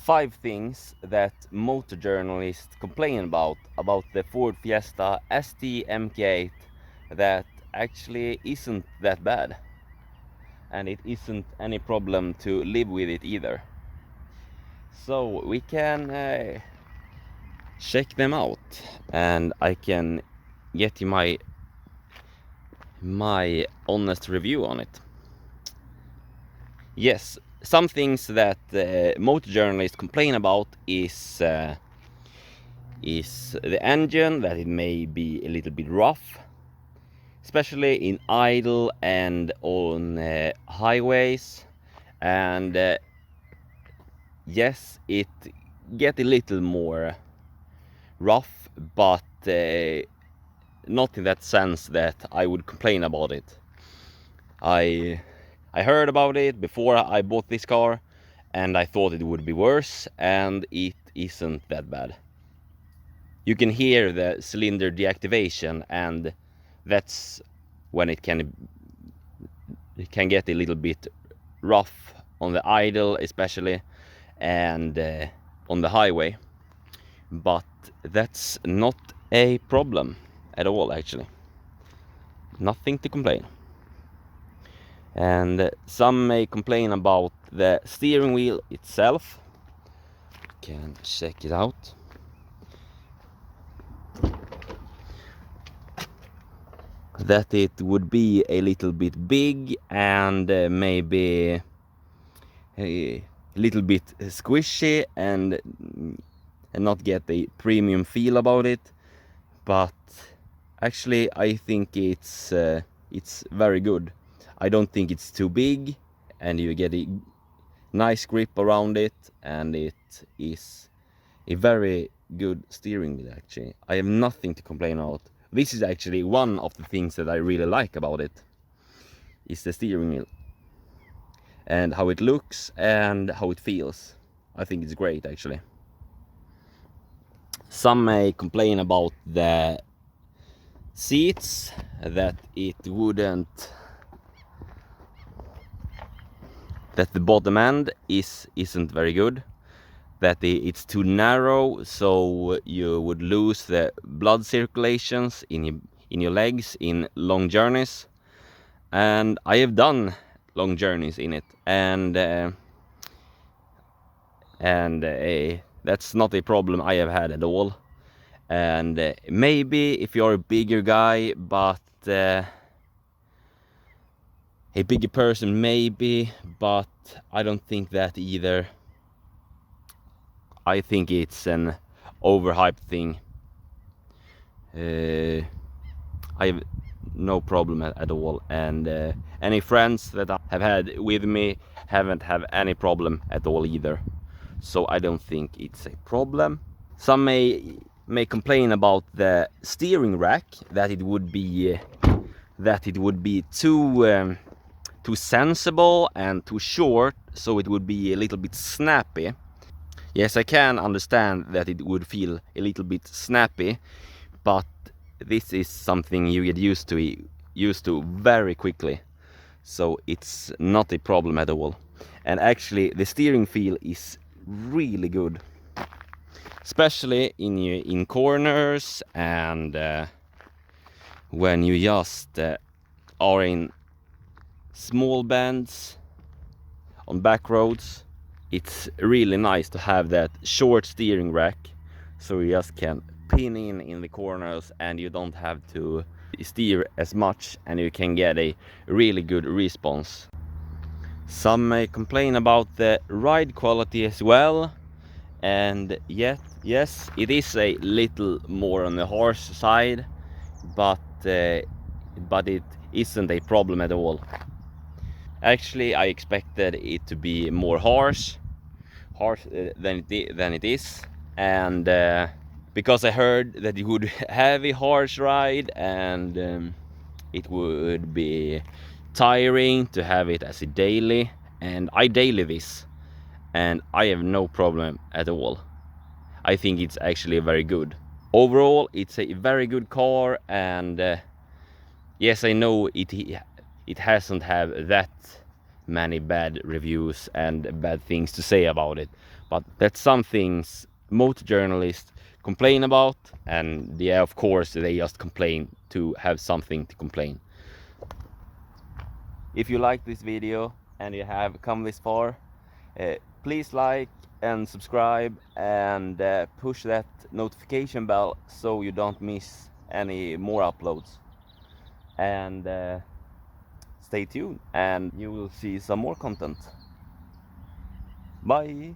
5 things that motor journalists complain about the Ford Fiesta ST MK8 that actually isn't that bad, and it isn't any problem to live with it either. So we can check them out, and I can get you my honest review on it. Yes, some things that motor journalists complain about is the engine, that it may be a little bit rough, especially in idle and on highways, and yes, it get a little more rough, but not in that sense that I would complain about it. I heard about it before I bought this car, and I thought it would be worse, and it isn't that bad. You can hear the cylinder deactivation, and that's when it can get a little bit rough on the idle especially, and on the highway. But that's not a problem at all, actually. Nothing to complain. And some may complain about the steering wheel itself. You can check it out. That it would be a little bit big and maybe a little bit squishy and not get a premium feel about it. But actually I think it's very good. I don't think it's too big, and you get a nice grip around it, and it is a very good steering wheel. Actually, I have nothing to complain about. This is actually one of the things that I really like about it, is the steering wheel and how it looks and how it feels. I think it's great, actually. Some may complain about the seats, that the bottom end isn't very good, that it's too narrow, so you would lose the blood circulations in your legs in long journeys. And I have done long journeys in it, and that's not a problem I have had at all. And maybe if you're a bigger guy, but a bigger person maybe, but I don't think that either. I think it's an overhyped thing. I have no problem at all, and any friends that I have had with me haven't had any problem at all either. So I don't think it's a problem. Some may complain about the steering rack, that it would be too sensible and too short, so it would be a little bit snappy. Yes, I can understand that it would feel a little bit snappy, but this is something you get used to very quickly, so it's not a problem at all. And actually the steering feel is really good, especially in corners, and when you just are in small bends on back roads. It's really nice to have that short steering rack, so you just can pin in the corners, and you don't have to steer as much, and you can get a really good response. Some may complain about the ride quality as well, and yet yes, it is a little more on the harsh side, but it isn't a problem at all. Actually, I expected it to be more harsh than it is, and because I heard that it would have a harsh ride, and it would be tiring to have it as a daily, and I daily this, and I have no problem at all. I think it's actually very good. Overall, it's a very good car, and yes, I know it hasn't have that many bad reviews and bad things to say about it. But that's some things motor journalists complain about, and yeah, of course they just complain to have something to complain. If you like this video and you have come this far, please like and subscribe, and push that notification bell so you don't miss any more uploads. And stay tuned and you will see some more content. Bye!